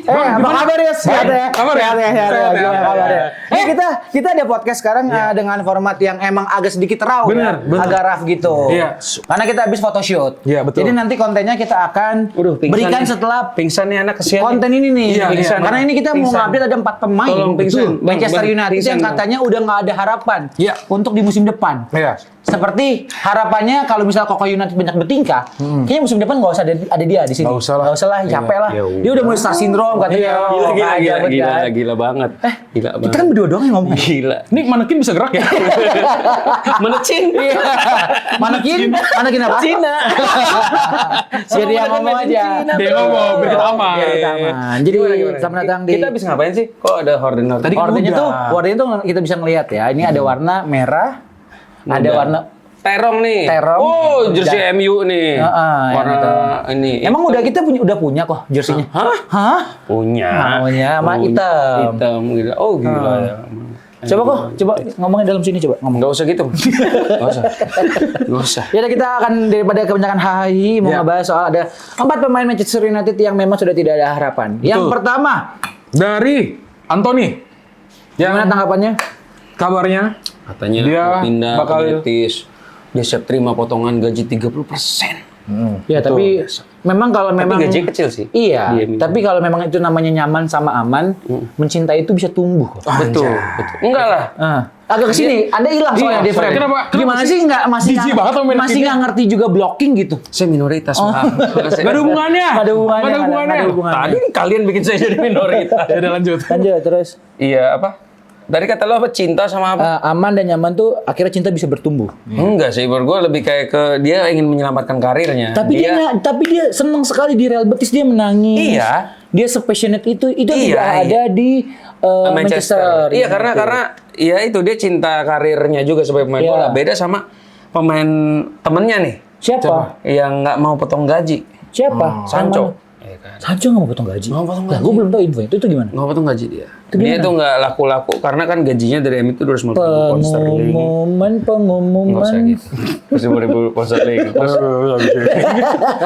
Apa kabar ya? Sehat ya? Kabar ya? Ini kita ada podcast sekarang dengan format yang emang agak sedikit raw ya. Agak rough gitu. Iya. Karena kita habis photoshoot. Iya, betul. Jadi nanti kontennya kita akan berikan setelah pingsan nih anak kesian. konten ini nih. Iya, Pingsan. Karena ini kita mau update ada 4 pemain. Tolong pingsan. Betul. Manchester Bang, United pingsan, yang Bang. katanya udah nggak ada harapan Iya. untuk di musim depan. Iya. Seperti harapannya kalau misal Koko United banyak bertingkah, kayaknya musim depan nggak usah ada dia di sini. Nggak usah lah. Nggak usah lah, capek lah. Ya Dia udah mulai star syndrome katanya. Gila banget. Gila banget. Kita kan berdua doang yang ngomong. Gila. Ini manekin bisa gerak ya? Menecin. Manakin apa? Cina. Si dia ngomong aja. Dia ngomong, biar kita aman. Biar kita aman. Jadi selamat datang di Kita habis ngapain sih? Kok ada horden? Tadi kan Warnanya udah. tuh kita bisa ngelihat ya. Ini ada warna merah, ada warna terong nih. Terong. Oh, jersey Udah. MU nih. yang itu. ini. Emang kita udah punya kok jersinya. Hah? Punya. Punya sama hitam. Hitam gila. Oh, gila ya. Coba ngomongin dalam sini coba ngomong. Enggak usah gitu. Enggak usah. Ya kita akan daripada kebanyakan hahi mau ngebahas soal ada 4 pemain Manchester United yang memang sudah tidak ada harapan. Yang pertama, Dari Anthony. gimana tanggapannya? Kabarnya Katanya dia mau pindah bakal ke Betis. Dia siap terima potongan gaji 30%. Ya tapi memang kalau memang gaji kecil sih. Iya, Dia minta. tapi kalau memang itu namanya nyaman sama aman, mencintai itu bisa tumbuh. Betul. Enggak lah. Agak kesini, Anda hilang soalnya Iya, di frame. kenapa Gimana sih masih jijik banget sama masih nggak ngerti juga blocking gitu? Saya minoritas, Pak. Gak ada hubungannya. Nggak ada hubungannya. Tadi kalian bikin saya jadi minoritas. Ya udah lanjut. Lanjut terus. Iya, apa? Tadi kata lo apa? Cinta sama apa? Aman dan nyaman tuh akhirnya cinta bisa bertumbuh. Enggak sih, menurut gue lebih kayak ke dia ingin menyelamatkan karirnya. Tapi dia senang sekali di Real Betis, dia menangis. Iya. Dia se-passionate itu Iya, tidak ada di Manchester. Iya, karena ya itu dia cinta karirnya juga sebagai pemain Iya. bola. Beda sama pemain temennya nih Siapa? yang nggak mau potong gaji. Siapa? Sancho. Sancho nggak mau potong gaji. Nggak mau potong Lah, gaji. gue belum tahu infonya. Itu gimana? Nggak potong gaji dia. Itu Dia gimana? tuh nggak laku-laku karena kan gajinya dari MU itu 250 pound sterling. Pengumuman. Nggak usah gitu. 250 pound sterling.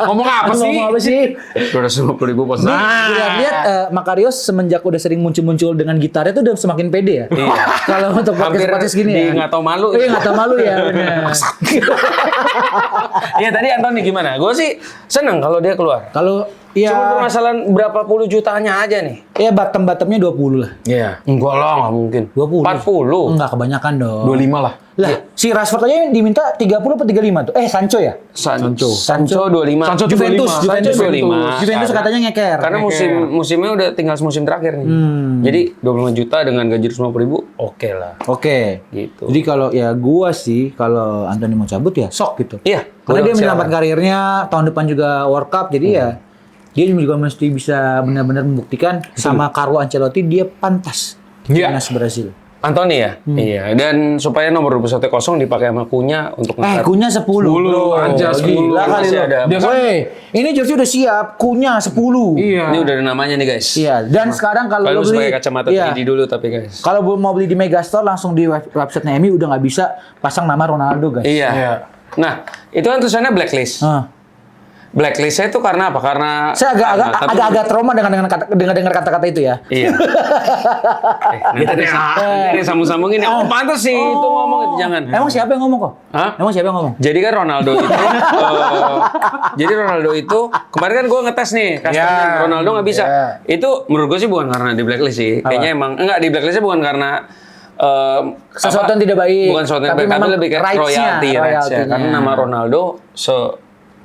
Ngomong apa sih? Ngomong apa sih? 250 pound sterling. Lihat Makarios semenjak udah sering muncul-muncul dengan gitarnya tuh udah semakin pede ya. Iya. Kalau untuk Hampir podcast gini di ya. nggak tahu malu. Iya nggak tahu malu ya. Benar. Iya tadi Anthony gimana? Gue sih seneng kalau dia keluar. Kalau Cuma ya permasalahan berapa puluh jutanya aja nih. ya bottom-bottomnya 20 lah. Iya. Enggak lah, nggak mungkin. 20. 40. Enggak kebanyakan dong. 25 lah. Lah, si Rashford aja diminta 30 apa 35 tuh. Sancho ya? Sancho 25. Sancho Juventus 25. Juventus katanya ngeker. Karena musimnya udah tinggal musim terakhir nih. Jadi 25 juta dengan gaji 250.000 oke lah. Oke. Gitu. Jadi kalau ya gua sih kalau Anthony mau cabut ya sok gitu. Iya. Karena dia silakan. menyelamatkan karirnya, tahun depan juga World Cup, jadi ya dia juga mesti bisa benar-benar membuktikan sama Carlo Ancelotti dia pantas di Iya. timnas Brasil. Anthony ya? Iya. Dan supaya nomor 21 kosong dipakai sama Kunya untuk Kunya 10. Bro. aja, 10. Gila kali Masih lo. ada. Dia kan- Woi, ini jersey udah siap, Kunya 10. Iya. Ini udah ada namanya nih guys. Iya, dan sekarang kalau Kalau lo beli pakai kacamata 3D dulu tapi guys. Kalau mau beli di Megastore langsung di website MU udah nggak bisa pasang nama Ronaldo, guys. Iya. Iya. Nah, itu kan tulisannya blacklist. Blacklistnya itu karena apa? Karena Saya agak trauma dengan dengar kata-kata itu ya. Iya. Nanti sambung-sambungin. Oh, pantas sih itu ngomong itu jangan. Emang siapa yang ngomong kok? Hah? Emang siapa yang ngomong? Jadi kan Ronaldo itu kemarin kan gue ngetes nih customnya Ronaldo nggak bisa. Itu menurut gue sih bukan karena di blacklist sih. Kayaknya emang enggak di blacklistnya bukan karena Sesuatu yang tidak baik. Bukan sesuatu yang baik, tapi lebih kayak royalty rights ya. Karena nama Ronaldo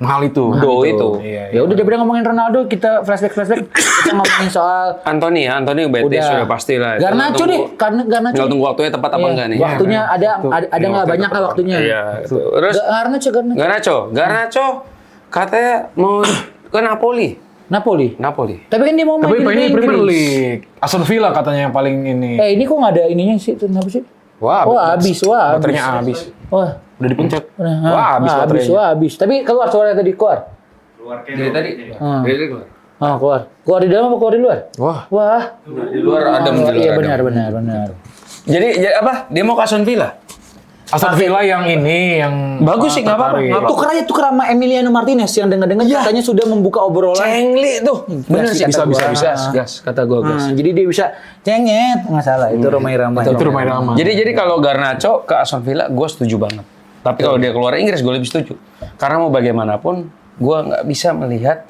Mahal itu. itu. Ya udah daripada ngomongin Ronaldo, kita flashback kita ngomongin soal Anthony Betis sudah pasti lah. Garnacho deh, karena Garnacho. Tinggal tunggu waktunya tepat apa enggak nih. Waktunya ada nggak banyak lah waktunya. Iya. Terus Garnacho katanya mau ke Napoli. Tapi kan dia mau main Tapi di ini Premier Inggris. League. Aston Villa katanya yang paling ini. Ini kok nggak ada ininya sih? Itu kenapa sih? Wah, habis. baterainya habis. Wah, Udah dipencet. habis baterainya. habis. Tapi keluar suaranya tadi keluar. Dari tadi. Dari keluar. Keluar. Keluar di dalam apa keluar di luar? Wah. Di luar adem. Iya benar. Jadi apa? Dia mau ke Aston Villa. Aston Villa yang ini yang Bagus sih, nggak apa-apa. tertarik. Nggak apa-apa. Tuker aja tuker sama Emiliano Martinez yang dengar-dengar katanya sudah membuka obrolan. Cengli tuh. Bener sih. Bisa, bisa, bisa. Gas, kata gue gas. Jadi dia bisa cenget, nggak salah. Itu Roma Irama. Itu Roma Irama. Jadi kalau Garnacho ke Aston Villa, gue setuju banget. Tapi kalau dia keluar Inggris, gue lebih setuju. Karena mau bagaimanapun, gue nggak bisa melihat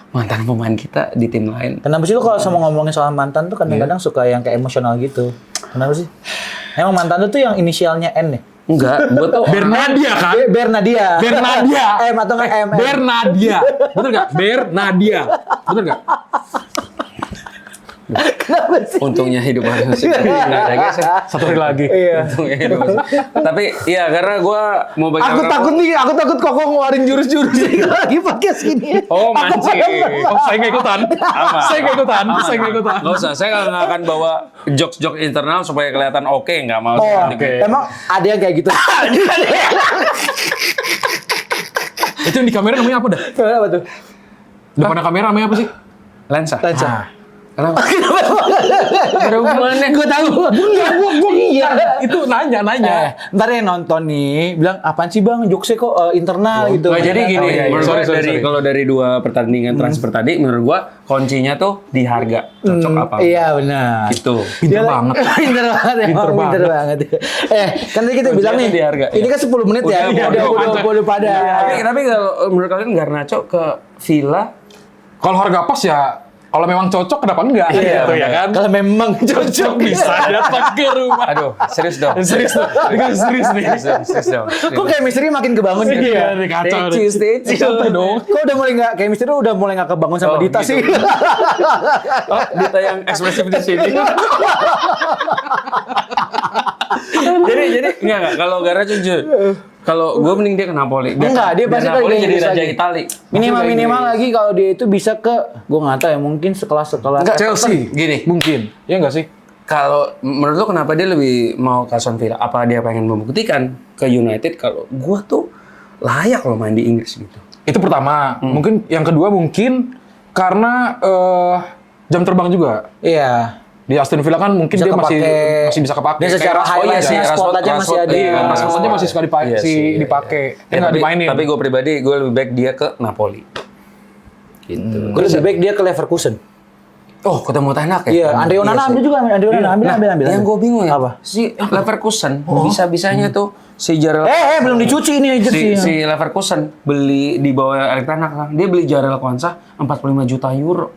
mantan pemain kita di tim lain. Kenapa sih lu kalau sama ngomongin soal mantan tuh kadang-kadang suka yang kayak emosional gitu? Kenapa sih? Emang mantan lu tuh yang inisialnya N ya? Enggak, gue tuh Bernadia kan? Bernadia. Bernadia. M atau nggak M? Bernadia. Bener nggak? Bernadia. Bener nggak? Kenapa sih? untungnya hidup masih nggak ada guys. Satu hari lagi. Iya. Untungnya hidup masih. Tapi iya karena gue mau Aku takut Koko ngeluarin jurus-jurus lagi podcast ini. Oh mancing. Oh, saya nggak ikutan. Aman. Saya nggak ikutan. Saya nggak ikutan. Nggak usah, saya nggak akan bawa jokes-jokes internal supaya kelihatan oke, nggak mau. Oh, Oke. emang ada yang kayak gitu? Itu yang di kamera namanya apa dah? Kenapa tuh? Depan kamera namanya apa sih? Lensa. Lensa. Kenapa? Ada hubungannya. Gue tahu. Iya. Itu nanya. Ntar yang nonton nih bilang apaan sih bang jokesnya kok internal gitu. Nggak, jadi gini, Oh, iya, iya. menurut gua Sorry. kalau dari dua pertandingan transfer tadi, menurut gua kuncinya tuh di harga. Cocok apa? Iya benar. Gitu. Pinter banget. Pinter banget emang, pinter banget. Kan tadi kita bilang nih, di harga, ini kan 10 menit ya, udah pada. Tapi kalau menurut kalian Garnacho ke Villa, Kalau harga pas ya, kalau memang cocok kenapa enggak? Iya, Gitu ya kan? Kalau memang cocok Bisa datang ke rumah. aduh, serius dong. Serius tuh. Serius nih. Serius dong. Kok chemistry makin kebangun gitu ya? Iya, nih kacau. Stay Santai dong. Kok udah mulai nggak chemistry udah mulai nggak kebangun sama Oh, Dita gitu. sih? Oh, Dita yang ekspresif di sini. jadi enggak kalau Garnacho jujur. Kalau gue mending dia ke Napoli. Enggak, dia pasti Napoli ke jadi Inggris raja lagi. Itali. Minimal lagi kalau dia itu bisa ke, gue nggak tahu ya mungkin sekelas Enggak, Chelsea. Gini, Mungkin. Ya enggak sih? kalau menurut lo kenapa dia lebih mau ke Aston Villa? Apa dia pengen membuktikan ke United kalau gue tuh layak loh main di Inggris gitu? Itu pertama. Mungkin yang kedua mungkin karena jam terbang juga. Iya. Di Aston Villa kan mungkin Bisa dia masih kepake. bisa kepake. Dia secara Kayak Rashford highlight-nya aja. spot aja masih ada. Iya, Rashford masih suka dipakai. Iya sih, iya, dipakai. iya. Nggak tapi, dimainin. tapi gue pribadi gue lebih baik dia ke Napoli. Gitu. Gue lebih baik dia ke Leverkusen. Oh, ketemu Ten Hag ya? Iya, Andre Onana ambil juga, Andre Onana ambil. Yang gue bingung ya, Apa? si Leverkusen bisa-bisanya tuh si Jarel Belum dicuci ini jersey. si Leverkusen beli di bawah Erik Ten Hag kan. Dia beli Jarel Kwanza 45 juta euro.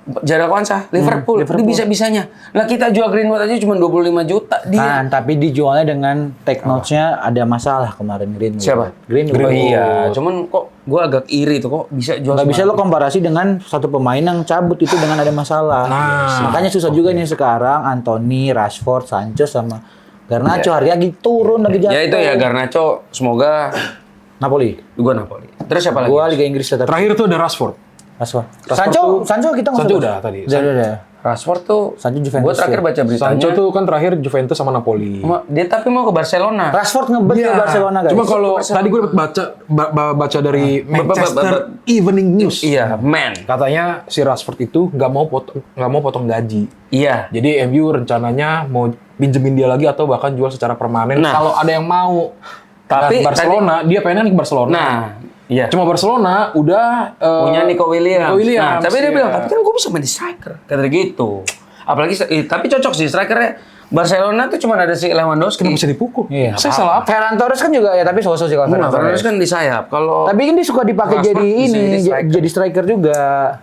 Jarel Kwanza, Liverpool. Dia bisa-bisanya. Lah kita jual Greenwood aja cuma 25 juta dia. Kan, tapi dijualnya dengan take notes-nya ada masalah kemarin Greenwood. Siapa? Greenwood. Oh iya, cuman kok gue agak iri tuh kok bisa jual. Nggak bisa lo komparasi dengan satu pemain yang cabut itu dengan ada masalah. Makanya susah juga nih sekarang Anthony, Rashford, Sancho sama Garnacho harganya turun lagi jatuh. Ya itu ya Garnacho, semoga Napoli. gue Napoli. Terus siapa lagi? Gua Liga Inggris tetap. Terakhir tuh ada Rashford. Rashford. tuh- Sancho kita nggak Sancho usah. udah tadi. Udah. Rashford tuh. Sancho Juventus Gue terakhir ya. baca beritanya. Sancho tuh kan terakhir Juventus sama Napoli. Dia tapi mau ke Barcelona. Rashford ngebet ke Barcelona guys. Cuma kalau tadi gue dapat baca dari Manchester Evening News. Iya, man. Katanya si Rashford itu nggak mau potong gaji. Iya. Jadi MU rencananya mau pinjemin dia lagi atau bahkan jual secara permanen Nah. kalau ada yang mau. Tapi Dan Barcelona, dia pengennya ke Barcelona. Nah, iya. Cuma Barcelona udah Punya Nico Williams. Nico Williams, Nah, tapi dia iya. bilang, tapi kan gue bisa main di striker. Kata dia gitu. Apalagi, tapi cocok sih strikernya. Barcelona tuh cuma ada si Lewandowski. Kenapa bisa dipukul? Iya. Saya salah apa? Ferran Torres kan juga ya, tapi sosok sih kalau Ferran Nah, Fernandes Torres. kan di sayap. Kalau Tapi kan dia suka dipakai Rashford jadi bisa ini, jadi striker. jadi striker juga.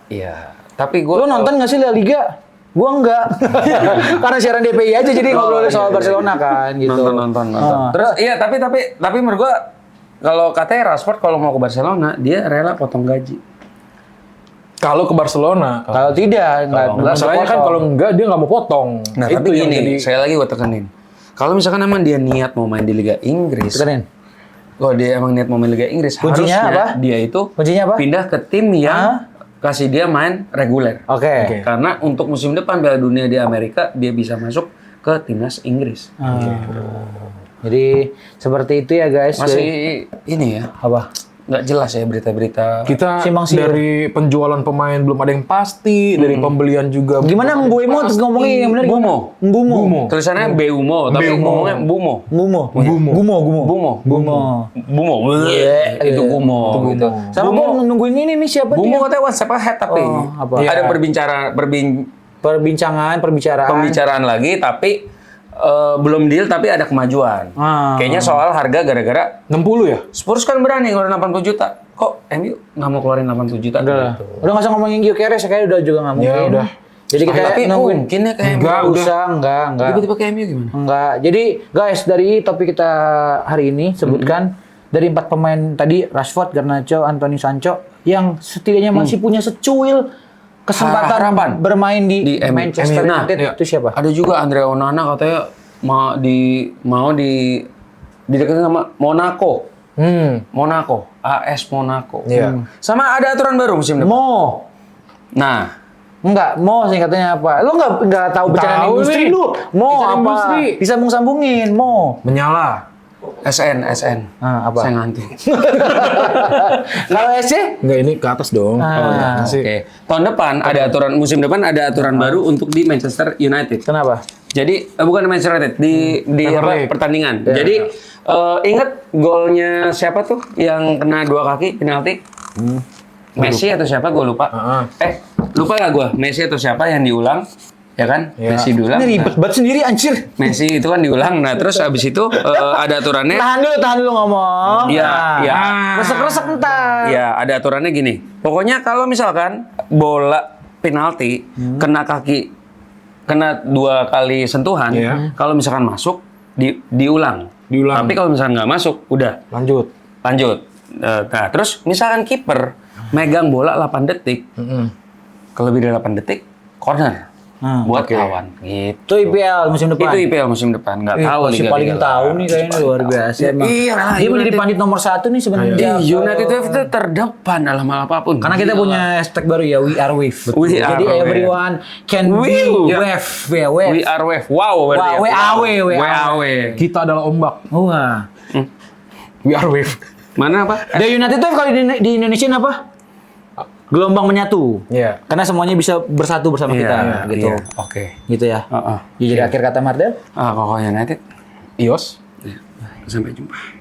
iya. Tapi gue Lu nonton nggak sih La Liga? Gua enggak. Karena siaran DPI aja jadi ngobrolin soal Barcelona kan gitu. nonton. Ah. Terus iya, tapi menurut gue kalau katanya Rashford kalau mau ke Barcelona dia rela potong gaji. Kalau ke Barcelona, Kalau tidak, enggak. masalahnya kan kalau enggak dia nggak mau potong. Nah, itu tapi yang ini jadi saya lagi gue tekenin. Kalau misalkan emang dia niat mau main di Liga Inggris, Tekenin. kalau dia emang niat mau main Liga Inggris, Kuncinya harusnya apa? dia itu Kuncinya apa? pindah ke tim yang kasih dia main reguler. Oke. Karena untuk musim depan Piala Dunia di Amerika dia bisa masuk ke timnas Inggris. Jadi seperti itu ya guys. Masih ini ya, Apa? nggak jelas ya berita-berita. Kita Simpang siur. dari penjualan pemain belum ada yang pasti, dari pembelian juga. Gimana Mbuemo terus ngomongnya yang benar gimana? Bumo. Mbumo. Tulisannya Beumo, tapi Beumo. ngomongnya Bumo. Gumo. Bumo. Itu Bumo gitu. Sama gua nungguin ini nih siapa Bumo dia? katanya WhatsApp head tapi apa? ada pembicaraan lagi tapi belum deal tapi ada kemajuan. Kayaknya soal harga gara-gara 60 ya? Spurs kan berani ngeluarin 80 juta. Kok MU nggak mau keluarin 80 juta? Gitu. Udah nggak usah ngomongin Gyökeres kayaknya udah juga nggak mungkin. Ya, udah. Jadi kita Tapi nungguin. mungkin ya kayak Enggak, Nggak udah. usah, enggak. tiba-tiba ke MU gimana? Enggak. Jadi guys dari topik kita hari ini sebutkan dari 4 pemain tadi Rashford, Garnacho, Anthony Sancho yang setidaknya masih punya secuil kesempatan Harapan. bermain di Di MU. Manchester Nah, United. iya. Itu siapa? Ada juga Andrea Onana katanya mau dideketin sama Monaco. Monaco, AS Monaco. Iya. Sama ada aturan baru musim depan. Mo. Nah, Enggak, Mo singkatannya apa? Lu enggak tahu bercanda Tahu industri nih. lu. Mo Bercanda apa? industri. Disambung-sambungin, Mo. Menyala. SN. Apa? Saya ngantuk. Kalau SC? Enggak, ini ke atas dong. Ah, Oke. Tahun depan ada aturan, musim depan ada aturan baru untuk di Manchester United. Kenapa? Jadi bukan di Manchester United, di Premier apa, League. pertandingan. Jadi ingat golnya siapa tuh yang kena 2 kaki penalti? Messi atau siapa? Gue lupa. Lupa gak gue? Messi atau siapa yang diulang? Ya kan? Ya. Messi diulang. Ini ribet banget sendiri anjir. Messi itu kan diulang. Nah terus abis itu ada aturannya. Tahan dulu ngomong. Iya, iya. Resek-resek entar. Ya, ada aturannya gini. Pokoknya kalau misalkan bola penalti kena kaki, kena 2 kali sentuhan, Iya. kalau misalkan masuk diulang. Diulang. Tapi kalau misalkan nggak masuk, udah Lanjut. lanjut. Nah, terus misalkan kiper megang bola 8 detik, lebih dari 8 detik, corner buat lawan. Gitu. Itu IPL musim depan. Itu IPL musim depan. Nggak tahu Si liga-liga paling lain. tahu nih kayaknya luar biasa emang. Iya lah, Dia menjadi United. pandit nomor 1 nih sebenarnya. United itu terdepan dalam hal apapun. Karena kita punya hashtag baru ya, We Are Wave. We are Jadi wave. everyone can be Wave. wave. Ya, wave. We are wave. Wow, berarti ya. WAW. Kita adalah ombak. Wah. We are wave. Mana apa? The United tuh kalau di Indonesia apa? Gelombang menyatu. Iya. Karena semuanya bisa bersatu bersama kita gitu. Iya. Oke. Gitu ya. Heeh. Ya, jadi akhir kata Mardel. Kok United? Ios. Sampai jumpa.